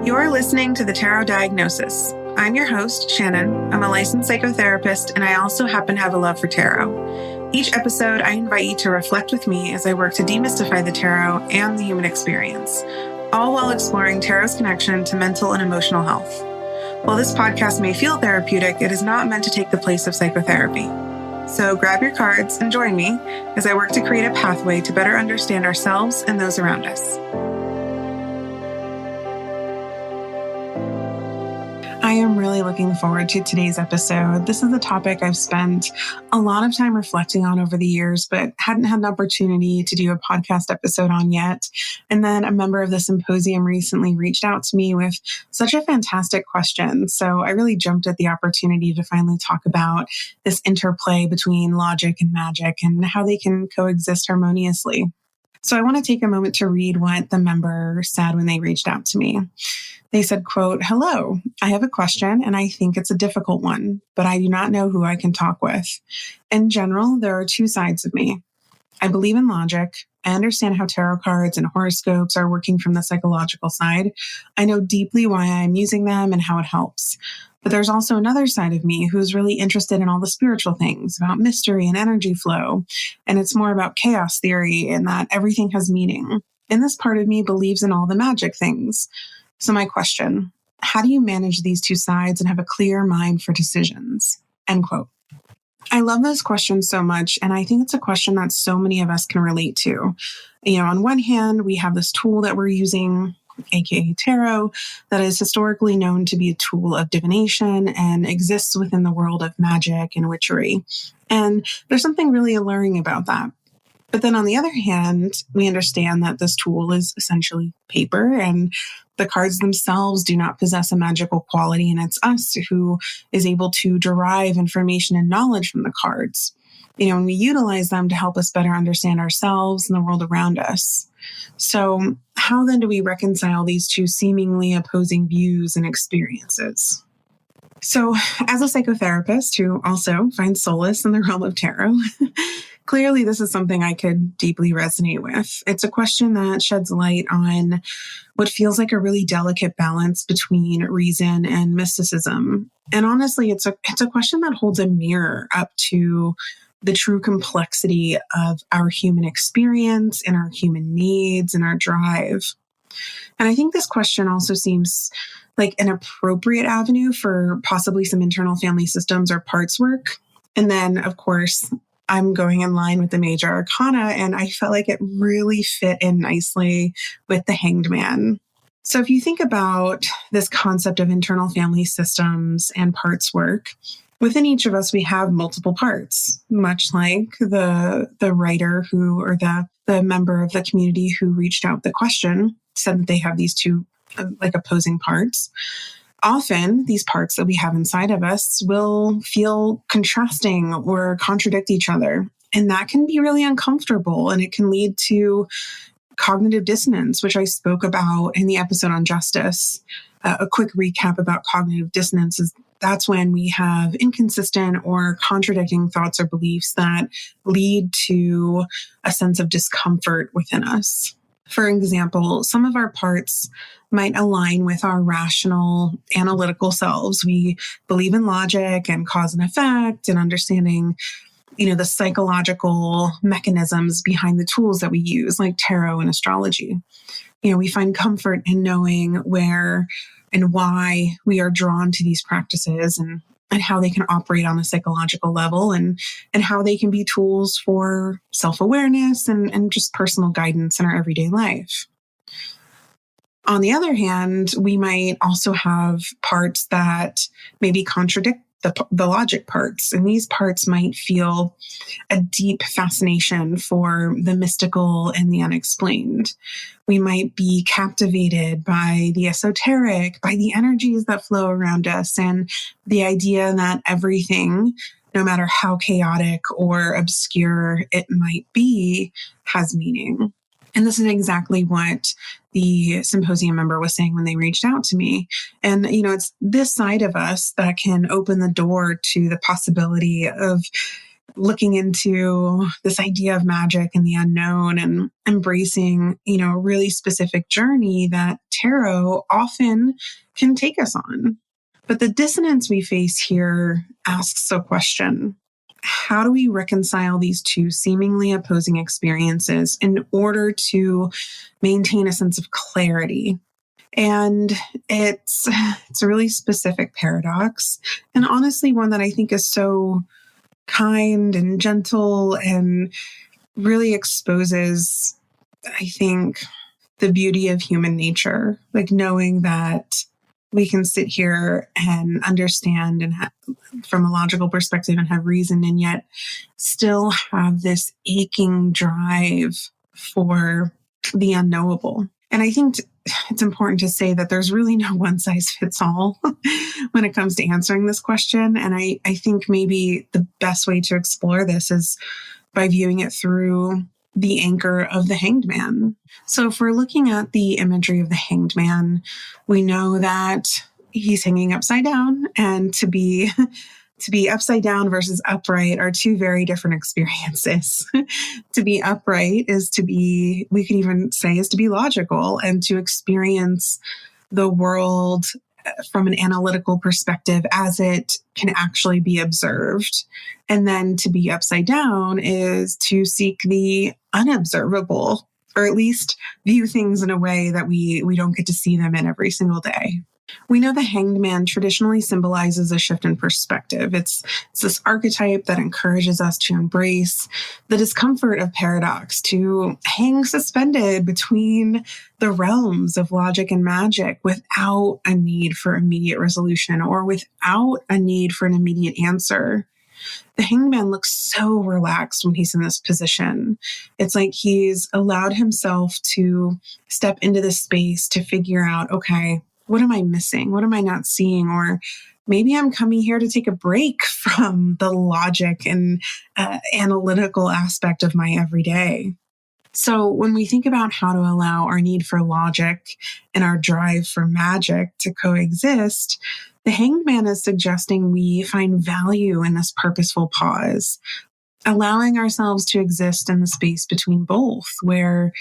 You're listening to the Tarot Diagnosis. I'm your host, Shannon. I'm a licensed psychotherapist, and I also happen to have a love for tarot. Each episode, I invite you to reflect with me as I work to demystify the tarot and the human experience, all while exploring tarot's connection to mental and emotional health. While this podcast may feel therapeutic, it is not meant to take the place of psychotherapy. So grab your cards and join me as I work to create a pathway to better understand ourselves and those around us. I am really looking forward to today's episode. This is a topic I've spent a lot of time reflecting on over the years, but hadn't had an opportunity to do a podcast episode on yet. And then a member of the Symposium recently reached out to me with such a fantastic question. So I really jumped at the opportunity to finally talk about this interplay between logic and magic and how they can coexist harmoniously. So I want to take a moment to read what the member said when they reached out to me. They said, quote, "Hello, I have a question and I think it's a difficult one, but I do not know who I can talk with. In general, there are two sides of me. I believe in logic. I understand how tarot cards and horoscopes are working from the psychological side. I know deeply why I'm using them and how it helps. But there's also another side of me who's really interested in all the spiritual things about mystery and energy flow. And it's more about chaos theory and that everything has meaning. And this part of me believes in all the magic things. So my question, how do you manage these two sides and have a clear mind for decisions?" End quote. I love this question so much. And I think it's a question that so many of us can relate to. You know, on one hand, we have this tool that we're using, aka tarot, that is historically known to be a tool of divination and exists within the world of magic and witchery. And there's something really alluring about that. But then on the other hand, we understand that this tool is essentially paper and the cards themselves do not possess a magical quality, and it's us who is able to derive information and knowledge from the cards. You know, and we utilize them to help us better understand ourselves and the world around us. So how then do we reconcile these two seemingly opposing views and experiences? So as a psychotherapist who also finds solace in the realm of tarot, clearly this is something I could deeply resonate with. It's a question that sheds light on what feels like a really delicate balance between reason and mysticism. And honestly, it's a question that holds a mirror up to the true complexity of our human experience and our human needs and our drive. And I think this question also seems like an appropriate avenue for possibly some internal family systems or parts work. And then, of course, I'm going in line with the major arcana, and I felt like it really fit in nicely with the Hanged Man. So if you think about this concept of internal family systems and parts work, within each of us, we have multiple parts, much like the writer or the member of the community who reached out with the question said that they have these two like opposing parts. Often, these parts that we have inside of us will feel contrasting or contradict each other. And that can be really uncomfortable, and it can lead to cognitive dissonance, which I spoke about in the episode on justice. A quick recap about cognitive dissonance is that's when we have inconsistent or contradicting thoughts or beliefs that lead to a sense of discomfort within us. For example, some of our parts might align with our rational, analytical selves. We believe in logic and cause and effect and understanding, the psychological mechanisms behind the tools that we use, like tarot and astrology. We find comfort in knowing where and why we are drawn to these practices and how they can operate on a psychological level and how they can be tools for self-awareness and just personal guidance in our everyday life. On the other hand, we might also have parts that maybe contradict the logic parts. And these parts might feel a deep fascination for the mystical and the unexplained. We might be captivated by the esoteric, by the energies that flow around us, and the idea that everything, no matter how chaotic or obscure it might be, has meaning. And this is exactly what the Symposium member was saying when they reached out to me. And, it's this side of us that can open the door to the possibility of looking into this idea of magic and the unknown and embracing, a really specific journey that tarot often can take us on. But the dissonance we face here asks a question. How do we reconcile these two seemingly opposing experiences in order to maintain a sense of clarity? And it's a really specific paradox, and honestly one that I think is so kind and gentle and really exposes, I think, the beauty of human nature, like knowing that we can sit here and understand and from a logical perspective and have reason, and yet still have this aching drive for the unknowable. And I think it's important to say that there's really no one size fits all when it comes to answering this question. And I think maybe the best way to explore this is by viewing it through the anchor of the hanged man. So if we're looking at the imagery of the hanged man, we know that he's hanging upside down, and to be upside down versus upright are two very different experiences. To be upright is to be, we could even say, is to be logical and to experience the world from an analytical perspective as it can actually be observed. And then to be upside down is to seek the unobservable, or at least view things in a way that we don't get to see them in every single day. We know the hanged man traditionally symbolizes a shift in perspective. It's this archetype that encourages us to embrace the discomfort of paradox, to hang suspended between the realms of logic and magic without a need for immediate resolution or without a need for an immediate answer. The hanged man looks so relaxed when he's in this position. It's like he's allowed himself to step into this space to figure out, okay, what am I missing? What am I not seeing? Or maybe I'm coming here to take a break from the logic and analytical aspect of my everyday. So when we think about how to allow our need for logic and our drive for magic to coexist, the hanged man is suggesting we find value in this purposeful pause, allowing ourselves to exist in the space between both, where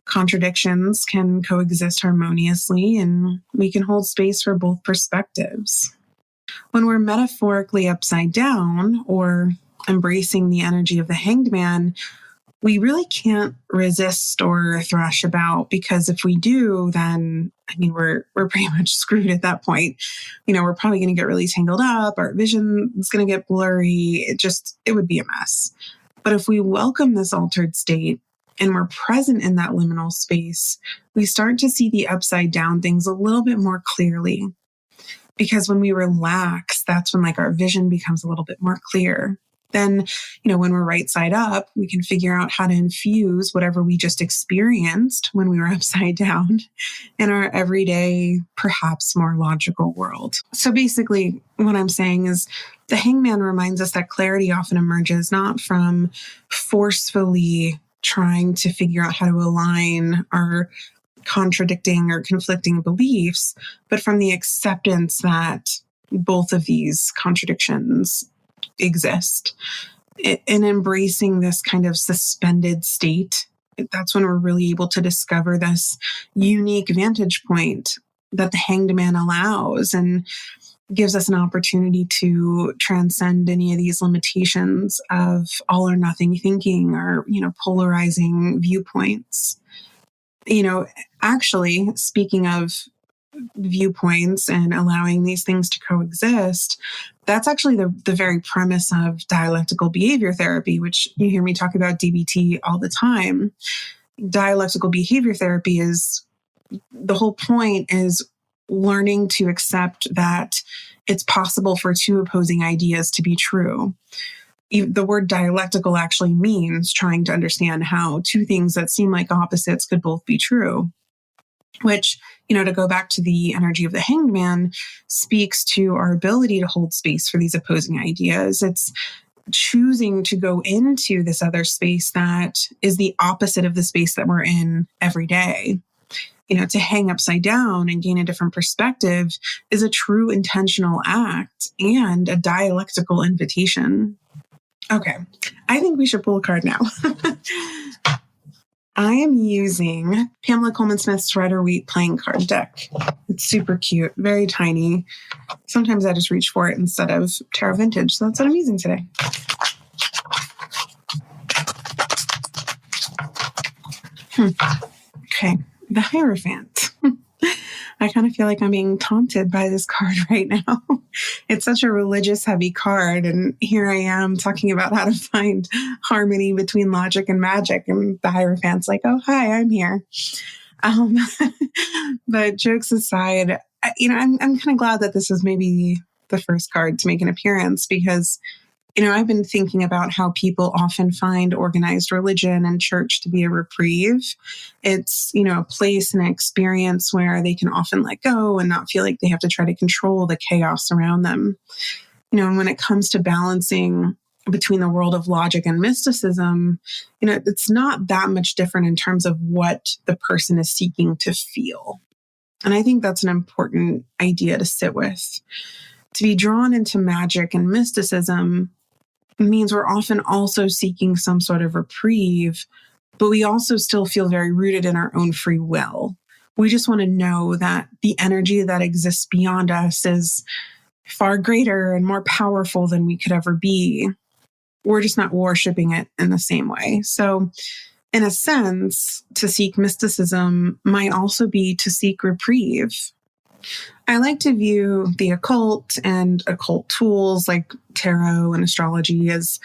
contradictions can coexist harmoniously and we can hold space for both perspectives. When we're metaphorically upside down or embracing the energy of the hanged man, we really can't resist or thrash about, because if we do, then we're pretty much screwed at that point. We're probably going to get really tangled up. Our vision is going to get blurry. It would be a mess. But if we welcome this altered state and we're present in that liminal space, we start to see the upside down things a little bit more clearly. Because when we relax, that's when our vision becomes a little bit more clear. Then, when we're right side up, we can figure out how to infuse whatever we just experienced when we were upside down in our everyday, perhaps more logical world. So basically, what I'm saying is the hangman reminds us that clarity often emerges not from forcefully trying to figure out how to align our contradicting or conflicting beliefs, but from the acceptance that both of these contradictions exist. In embracing this kind of suspended state, that's when we're really able to discover this unique vantage point that the hanged man allows and gives us an opportunity to transcend any of these limitations of all or nothing thinking or, polarizing viewpoints. Actually, speaking of viewpoints and allowing these things to coexist, that's actually the very premise of dialectical behavior therapy, which you hear me talk about DBT all the time. Dialectical behavior therapy is, the whole point is learning to accept that it's possible for two opposing ideas to be true. The word dialectical actually means trying to understand how two things that seem like opposites could both be true, which, to go back to the energy of the hanged man, speaks to our ability to hold space for these opposing ideas. It's choosing to go into this other space that is the opposite of the space that we're in every day. To hang upside down and gain a different perspective is a true intentional act and a dialectical invitation. Okay. I think we should pull a card now. I am using Pamela Coleman Smith's Rider Wheat playing card deck. It's super cute, very tiny. Sometimes I just reach for it instead of Tarot Vintage, so that's what I'm using today. Okay, the Hierophant. I kind of feel like I'm being taunted by this card right now. It's such a religious heavy card. And here I am talking about how to find harmony between logic and magic. And the Hierophant's like, oh, hi, I'm here. But jokes aside, I'm kind of glad that this is maybe the first card to make an appearance because I've been thinking about how people often find organized religion and church to be a reprieve. It's, a place and an experience where they can often let go and not feel like they have to try to control the chaos around them. And when it comes to balancing between the world of logic and mysticism, it's not that much different in terms of what the person is seeking to feel. And I think that's an important idea to sit with. To be drawn into magic and mysticism means we're often also seeking some sort of reprieve, but we also still feel very rooted in our own free will. We just want to know that the energy that exists beyond us is far greater and more powerful than we could ever be. We're just not worshiping it in the same way. So, in a sense, to seek mysticism might also be to seek reprieve. I like to view the occult and occult tools like tarot and astrology as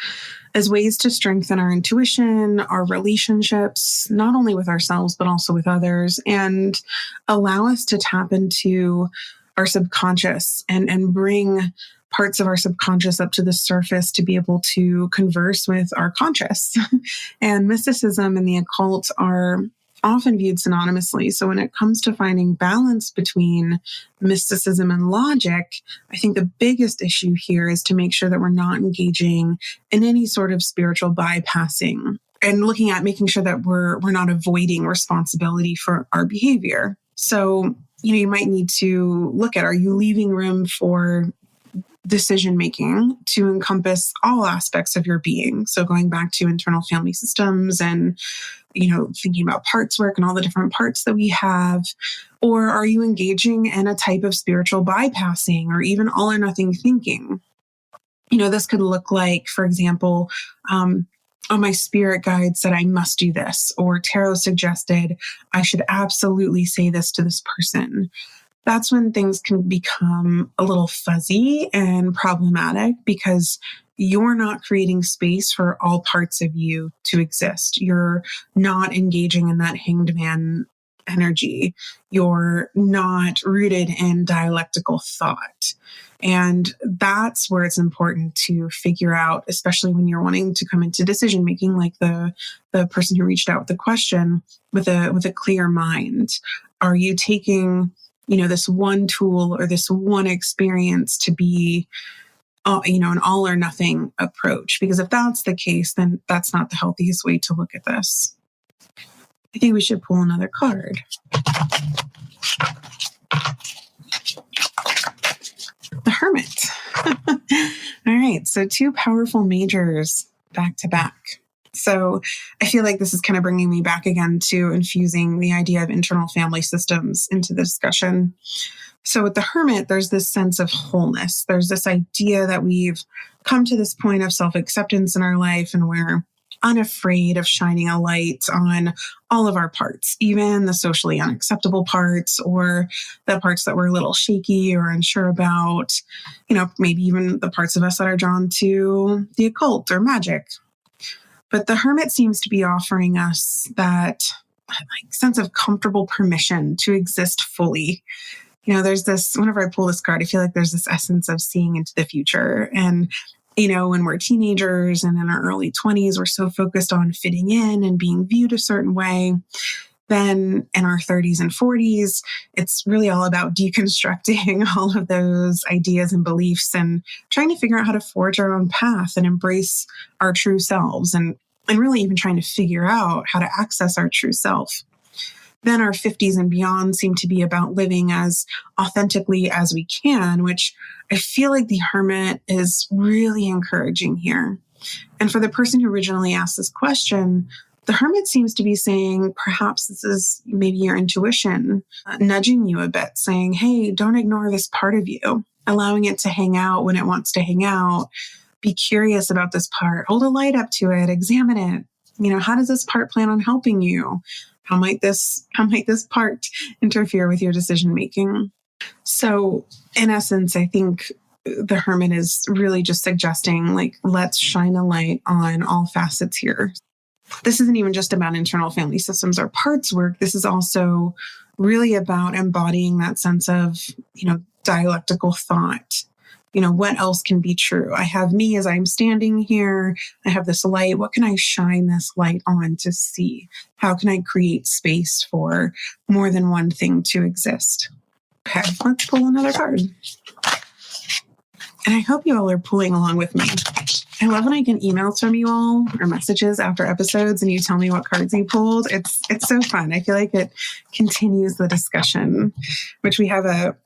ways to strengthen our intuition, our relationships, not only with ourselves, but also with others, and allow us to tap into our subconscious and bring parts of our subconscious up to the surface to be able to converse with our conscious. And mysticism and the occult are often viewed synonymously. So when it comes to finding balance between mysticism and logic, I think the biggest issue here is to make sure that we're not engaging in any sort of spiritual bypassing and looking at making sure that we're not avoiding responsibility for our behavior. So, you might need to look at, are you leaving room for decision making to encompass all aspects of your being? So going back to internal family systems and thinking about parts work and all the different parts that we have? Or are you engaging in a type of spiritual bypassing or even all or nothing thinking? This could look like, for example, my spirit guide said I must do this, or tarot suggested I should absolutely say this to this person. That's when things can become a little fuzzy and problematic because you're not creating space for all parts of you to exist. You're not engaging in that hanged man energy. You're not rooted in dialectical thought. And that's where it's important to figure out, especially when you're wanting to come into decision making, like the person who reached out with the question, with a clear mind. Are you taking this one tool or this one experience to be, an all or nothing approach? Because if that's the case, then that's not the healthiest way to look at this. I think we should pull another card. The Hermit. All right, so two powerful majors back to back. So I feel like this is kind of bringing me back again to infusing the idea of internal family systems into the discussion. So with the Hermit, there's this sense of wholeness. There's this idea that we've come to this point of self-acceptance in our life, and we're unafraid of shining a light on all of our parts, even the socially unacceptable parts or the parts that we're a little shaky or unsure about, maybe even the parts of us that are drawn to the occult or magic. But the Hermit seems to be offering us that sense of comfortable permission to exist fully. There's this, whenever I pull this card, I feel like there's this essence of seeing into the future. And, when we're teenagers and in our early 20s, we're so focused on fitting in and being viewed a certain way. Then in our 30s and 40s, it's really all about deconstructing all of those ideas and beliefs and trying to figure out how to forge our own path and embrace our true selves and really even trying to figure out how to access our true self. Then our 50s and beyond seem to be about living as authentically as we can, which I feel like the Hermit is really encouraging here. And for the person who originally asked this question, the Hermit seems to be saying, perhaps this is maybe your intuition nudging you a bit, saying, hey, don't ignore this part of you, allowing it to hang out when it wants to hang out. Be curious about this part, hold a light up to it, examine it. How does this part plan on helping you? How might this part interfere with your decision making? So in essence, I think the Hermit is really just suggesting, let's shine a light on all facets here. This isn't even just about internal family systems or parts work. This is also really about embodying that sense of, dialectical thought. What else can be true? I have me as I'm standing here. I have this light. What can I shine this light on to see? How can I create space for more than one thing to exist? Okay, let's pull another card. And I hope you all are pulling along with me. I love when I get emails from you all or messages after episodes and you tell me what cards you pulled. It's so fun. I feel like it continues the discussion, which we have a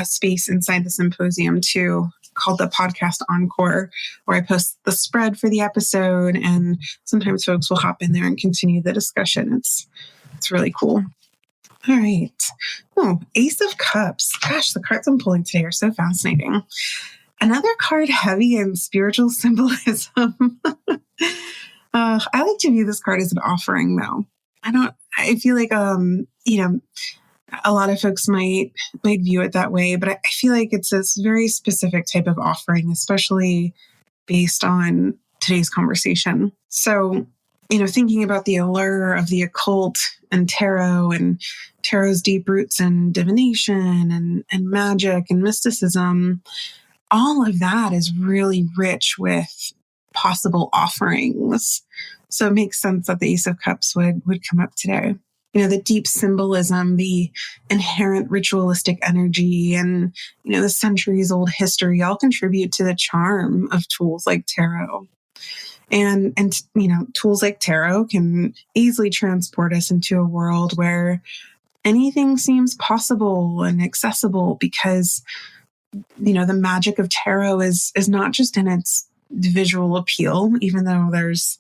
space inside the Symposium too, called the Podcast Encore, where I post the spread for the episode, and sometimes folks will hop in there and continue the discussion. It's really cool. All right. Oh, Ace of Cups. Gosh, the cards I'm pulling today are so fascinating. Another card heavy in spiritual symbolism. I like to view this card as an offering, though. I feel like, a lot of folks might view it that way, but I feel like it's this very specific type of offering, especially based on today's conversation. So, thinking about the allure of the occult and tarot's deep roots in divination and magic and mysticism, all of that is really rich with possible offerings. So it makes sense that the Ace of Cups would come up today. The deep symbolism, the inherent ritualistic energy, and, the centuries-old history all contribute to the charm of tools like tarot. And tools like tarot can easily transport us into a world where anything seems possible and accessible because the magic of tarot is not just in its visual appeal, even though there's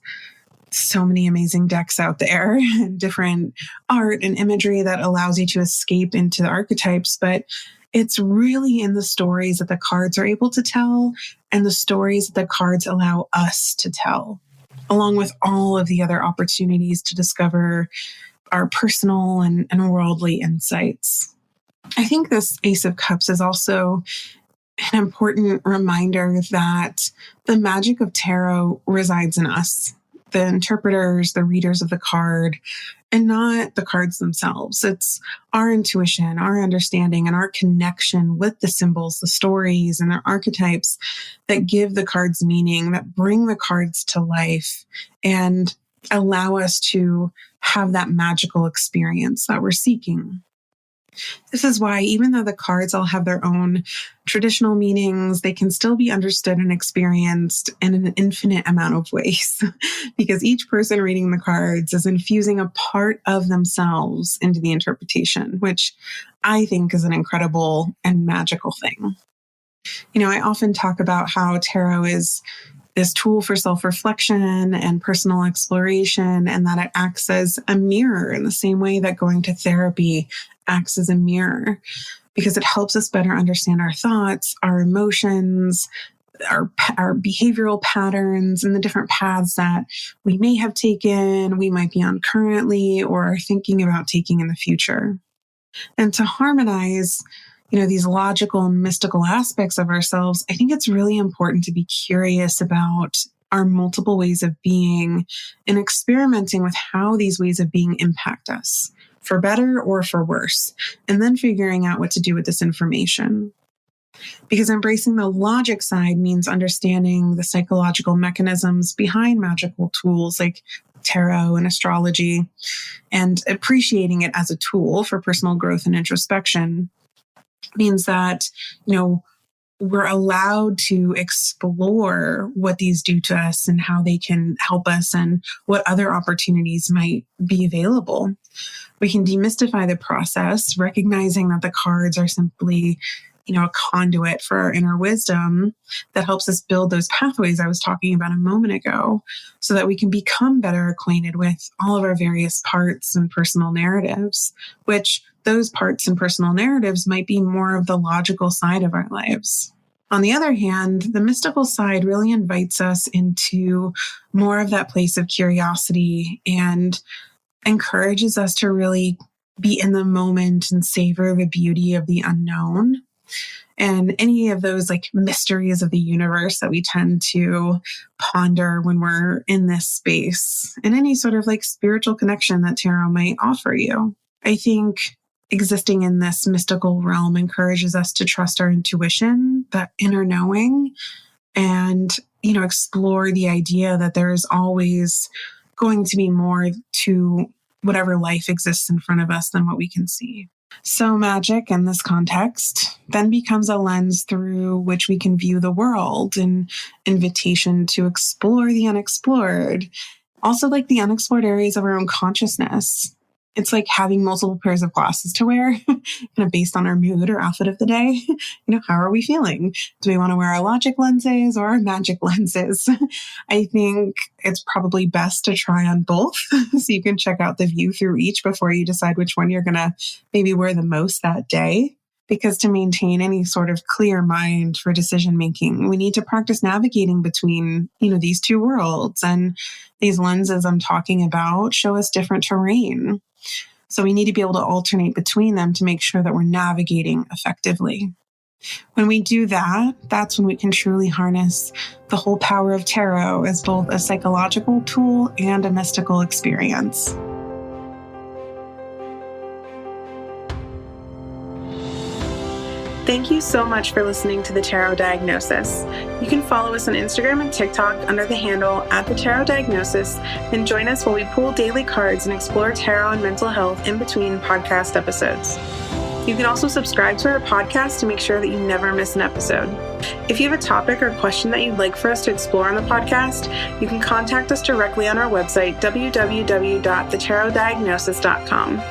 so many amazing decks out there and different art and imagery that allows you to escape into the archetypes, but it's really in the stories that the cards are able to tell and the stories that the cards allow us to tell, along with all of the other opportunities to discover our personal and worldly insights. I think this Ace of Cups is also an important reminder that the magic of tarot resides in us, the interpreters, the readers of the card, and not the cards themselves. It's our intuition, our understanding, and our connection with the symbols, the stories, and their archetypes that give the cards meaning, that bring the cards to life, and allow us to have that magical experience that we're seeking. This is why, even though the cards all have their own traditional meanings, they can still be understood and experienced in an infinite amount of ways, because each person reading the cards is infusing a part of themselves into the interpretation, which I think is an incredible and magical thing. I often talk about how tarot is this tool for self-reflection and personal exploration, and that it acts as a mirror in the same way that going to therapy acts as a mirror, because it helps us better understand our thoughts, our emotions, our behavioral patterns, and the different paths that we may have taken, we might be on currently, or are thinking about taking in the future. And to harmonize these logical and mystical aspects of ourselves, I think it's really important to be curious about our multiple ways of being and experimenting with how these ways of being impact us, for better or for worse, and then figuring out what to do with this information. Because embracing the logic side means understanding the psychological mechanisms behind magical tools like tarot and astrology, and appreciating it as a tool for personal growth and introspection means that, we're allowed to explore what these do to us and how they can help us and what other opportunities might be available. We can demystify the process, recognizing that the cards are simply, a conduit for our inner wisdom that helps us build those pathways I was talking about a moment ago so that we can become better acquainted with all of our various parts and personal narratives, which those parts and personal narratives might be more of the logical side of our lives. On the other hand, the mystical side really invites us into more of that place of curiosity and encourages us to really be in the moment and savor the beauty of the unknown and any of those like mysteries of the universe that we tend to ponder when we're in this space, and any sort of like spiritual connection that tarot might offer you. I think existing in this mystical realm encourages us to trust our intuition, that inner knowing, and, explore the idea that there is always going to be more to whatever life exists in front of us than what we can see. So magic in this context then becomes a lens through which we can view the world, an invitation to explore the unexplored, also like the unexplored areas of our own consciousness. It's like having multiple pairs of glasses to wear, kind of based on our mood or outfit of the day. How are we feeling? Do we want to wear our logic lenses or our magic lenses? I think it's probably best to try on both so you can check out the view through each before you decide which one you're going to maybe wear the most that day. Because to maintain any sort of clear mind for decision making, we need to practice navigating between, these two worlds. And these lenses I'm talking about show us different terrain. So we need to be able to alternate between them to make sure that we're navigating effectively. When we do that, that's when we can truly harness the whole power of tarot as both a psychological tool and a mystical experience. Thank you so much for listening to The Tarot Diagnosis. You can follow us on Instagram and TikTok under the handle @TheTarotDiagnosis and join us while we pull daily cards and explore tarot and mental health in between podcast episodes. You can also subscribe to our podcast to make sure that you never miss an episode. If you have a topic or question that you'd like for us to explore on the podcast, you can contact us directly on our website, www.thetarotdiagnosis.com.